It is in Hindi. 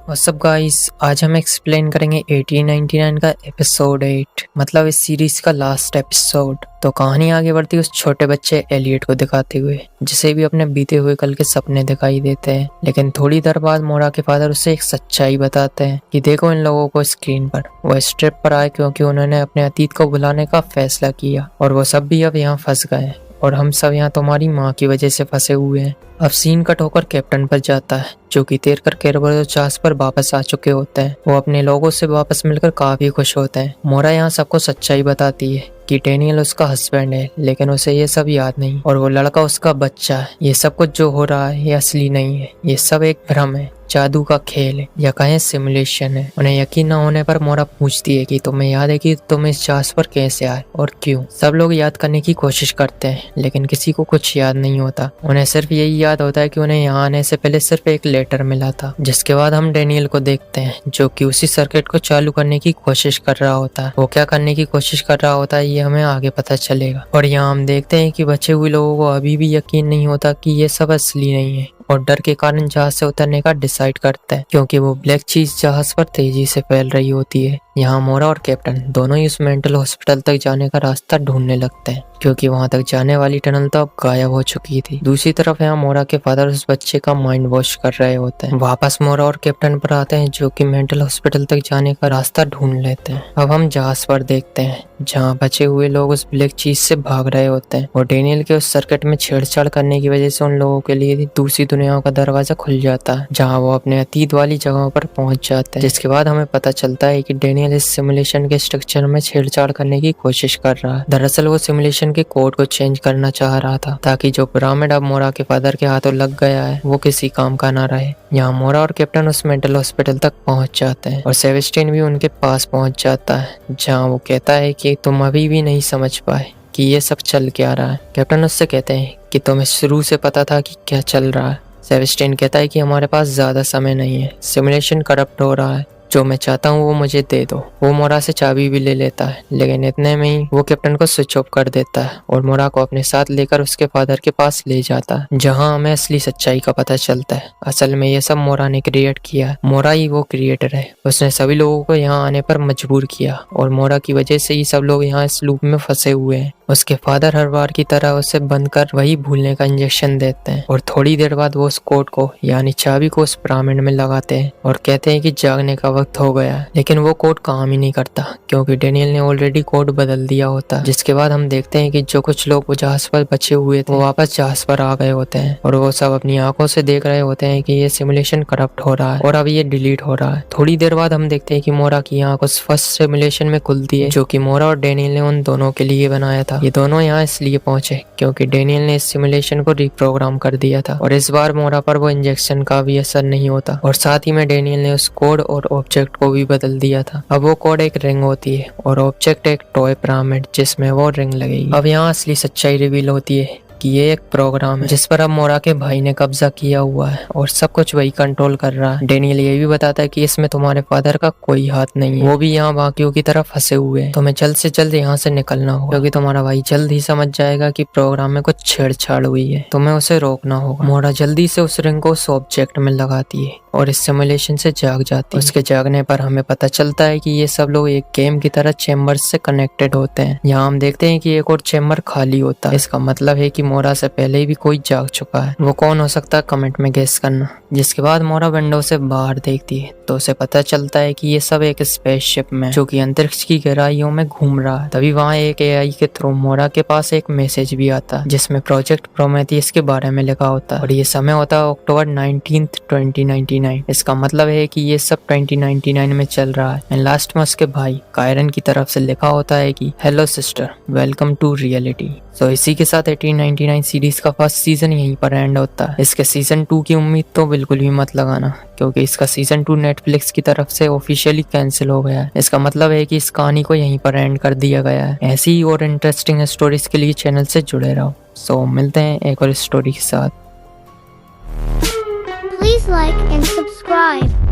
व्हाट्सअप गाइस, आज हम एक्सप्लेन करेंगे 1899 का एपिसोड 8, मतलब इस सीरीज का लास्ट एपिसोड। तो कहानी आगे बढ़ती है उस छोटे बच्चे एलियट को दिखाते हुए, जिसे भी अपने बीते हुए कल के सपने दिखाई देते हैं। लेकिन थोड़ी देर बाद मोरा के फादर उसे एक सच्चाई बताते हैं कि देखो इन लोगों को स्क्रीन पर। वो इस ट्रिप पर आए क्योंकि उन्होंने अपने अतीत को भुलाने का फैसला किया, और वो सब भी अब यहाँ फंस गए, और हम सब यहाँ तुम्हारी माँ की वजह से फंसे हुए हैं। अब सीन कट होकर कैप्टन पर जाता है, जो कि तैर कर केरबरोचास पर वापस आ चुके होते हैं। वो अपने लोगों से वापस मिलकर काफी खुश होते हैं। मोरा यहाँ सबको सच्चाई बताती है कि डेनियल उसका हस्बैंड है, लेकिन उसे ये सब याद नहीं, और वो लड़का उसका बच्चा है। ये सब कुछ जो हो रहा है ये असली नहीं है, ये सब एक भ्रम है, जादू का खेल है, या कहें सिमुलेशन है। उन्हें यकीन न होने पर मोरा पूछती है कि तुम्हें याद है कि तुम इस जहाज पर कैसे आए और क्यों। सब लोग याद करने की कोशिश करते हैं, लेकिन किसी को कुछ याद नहीं होता। उन्हें सिर्फ यही याद होता है कि उन्हें यहाँ आने से पहले सिर्फ एक लेटर मिला था। जिसके बाद हम डेनियल को देखते हैं, जो कि उसी सर्किट को चालू करने की कोशिश कर रहा होता है। वो क्या करने की कोशिश कर रहा होता है ये हमें आगे पता चलेगा। और यहाँ हम देखते हैं कि बचे हुए लोगों को अभी भी यकीन नहीं होता कि ये सब असली नहीं है, और डर के कारण जहाज से उतरने का डिसाइड करते हैं, क्योंकि वो ब्लैक चीज जहाज पर तेजी से फैल रही होती है। यहाँ मोरा और कैप्टन दोनों ही उस मेंटल हॉस्पिटल तक जाने का रास्ता ढूंढने लगते हैं, क्योंकि वहां तक जाने वाली टनल तो अब गायब हो चुकी थी। दूसरी तरफ यहाँ मोरा के फादर उस बच्चे का माइंड वॉश कर रहे होते हैं। वापस मोरा और कैप्टन पर आते हैं, जो कि मेंटल हॉस्पिटल तक जाने का रास्ता ढूंढ लेते हैं। अब हम जहाज पर देखते हैं, जहाँ बचे हुए लोग उस ब्लैक चीज से भाग रहे होते हैं, और डेनियल के उस सर्किट में छेड़छाड़ करने की वजह से उन लोगों के लिए दूसरी दुनिया का दरवाजा खुल जाता है, जहाँ वो अपने अतीत वाली जगहों पर पहुंच जाते हैं। जिसके बाद हमें पता चलता है कि डेनियल इस सिमुलेशन के स्ट्रक्चर में छेड़छाड़ करने की कोशिश कर रहा है। दरअसल वो सिमुलेशन के कोड को चेंज करना चाह रहा था, ताकि जो पिरामिड अब मोरा के फादर के हाथों लग गया है वो किसी काम का ना रहे। यहाँ मोरा और कैप्टन उस मेंटल हॉस्पिटल तक पहुंच जाते हैं, और सेबेस्टियन भी उनके पास पहुंच जाता है, जहाँ वो कहता है कि तुम अभी भी नहीं समझ पाए कि ये सब चल क्या रहा है। कैप्टन उससे कहते हैं कि तुम्हें शुरू से पता था कि क्या चल रहा है। सेबेस्टियन कहता है कि हमारे पास ज्यादा समय नहीं है, सिमुलेशन करप्ट हो रहा है, जो मैं चाहता हूँ वो मुझे दे दो। वो मोरा से चाबी भी ले लेता है, लेकिन इतने में ही वो कैप्टन को स्विच ऑफ कर देता है, और मोरा को अपने साथ लेकर उसके फादर के पास ले जाता है, जहाँ हमें असली सच्चाई का पता चलता है। असल में ये सब मोरा ने क्रिएट किया है। मोरा ही वो क्रिएटर है। उसने सभी लोगों को यहाँ आने पर मजबूर किया, और मोरा की वजह से ही सब लोग यहाँ इस लूप में फंसे हुए हैं। उसके फादर हर बार की तरह उसे बंद कर वही भूलने का इंजेक्शन देते हैं, और थोड़ी देर बाद वो उस कोड को यानी चाबी को उस पिरामिड में लगाते हैं, और कहते हैं कि जागने का वक्त हो गया है। लेकिन वो कोड काम ही नहीं करता, क्योंकि डेनियल ने ऑलरेडी कोड बदल दिया होता है। जिसके बाद हम देखते हैं कि जो कुछ लोग वो जहाज पर बचे हुए थे वो वापस जहाज पर आ गए होते हैं, और वो सब अपनी आंखों से देख रहे होते हैं कि ये सिमुलेशन करप्ट हो रहा है, और अब ये डिलीट हो रहा है। थोड़ी देर बाद हम देखते हैं कि मोरा की आंख उस फर्स्ट सिमुलेशन में खुलती है, जो कि मोरा और डेनियल ने उन दोनों के लिए बनाया था। ये दोनों यहाँ इसलिए पहुंचे क्योंकि डेनियल ने इस सिमुलेशन को रिप्रोग्राम कर दिया था, और इस बार मोरा पर वो इंजेक्शन का भी असर नहीं होता, और साथ ही में डेनियल ने उस कोड और ऑब्जेक्ट को भी बदल दिया था। अब वो कोड एक रिंग होती है, और ऑब्जेक्ट एक टॉय पिरामिड जिसमें वो रिंग लगेगी। अब यहाँ असली सच्चाई रिवील होती है कि ये एक प्रोग्राम है जिस पर अब मोरा के भाई ने कब्जा किया हुआ है, और सब कुछ वही कंट्रोल कर रहा है। डेनियल ये भी बताता है कि इसमें तुम्हारे फादर का कोई हाथ नहीं है, वो भी यहाँ बाकियों की तरफ फंसे हुए हैं। तुम्हें जल्द से जल्द यहाँ से निकलना होगा, क्योंकि तुम्हारा भाई जल्द ही समझ जाएगा कि प्रोग्राम में कुछ छेड़छाड़ हुई है। तुम्हें उसे रोकना होगा। मोरा जल्दी से उस रिंग को उस ऑब्जेक्ट में लगाती है, और इस सिमुलेशन से जाग जाती है। उसके जागने पर हमें पता चलता है कि ये सब लोग एक गेम की तरह चेम्बर्स से कनेक्टेड होते हैं। यहाँ हम देखते हैं कि एक और चेम्बर खाली होता है। इसका मतलब है कि मोरा से पहले ही भी कोई जाग चुका है। वो कौन हो सकता है, कमेंट में गेस करना। जिसके बाद मोरा विंडो से बाहर देखती है, तो उसे पता चलता है कि ये सब एक स्पेसशिप में, जो कि अंतरिक्ष की गहराइयों में घूम रहा है। तभी वहाँ एक एआई के थ्रू मोरा के पास एक मैसेज भी आता है, जिसमें प्रोजेक्ट प्रोमेथियस के बारे में लिखा होता है, और ये समय होता है अक्टूबर 19, 2099। इसका मतलब है कि ये सब 2099 में चल रहा है। एंड लास्ट में उसके भाई कायरन की तरफ से लिखा होता है कि hello sister, welcome to reality. तो इसी के साथ 1899 सीरीज का फर्स्ट सीजन यहीं पर एंड होता है। इसके सीजन 2 की उम्मीद तो बिल्कुल भी मत लगाना, क्योंकि इसका सीजन 2 नेटफ्लिक्स की तरफ से ऑफिशियली कैंसिल हो गया है। इसका मतलब है कि इस कहानी को यहीं पर एंड कर दिया गया है। ऐसी ही और इंटरेस्टिंग स्टोरीज के लिए चैनल से जुड़े रहो। सो मिलते हैं एक और स्टोरी के साथ। Please like and subscribe.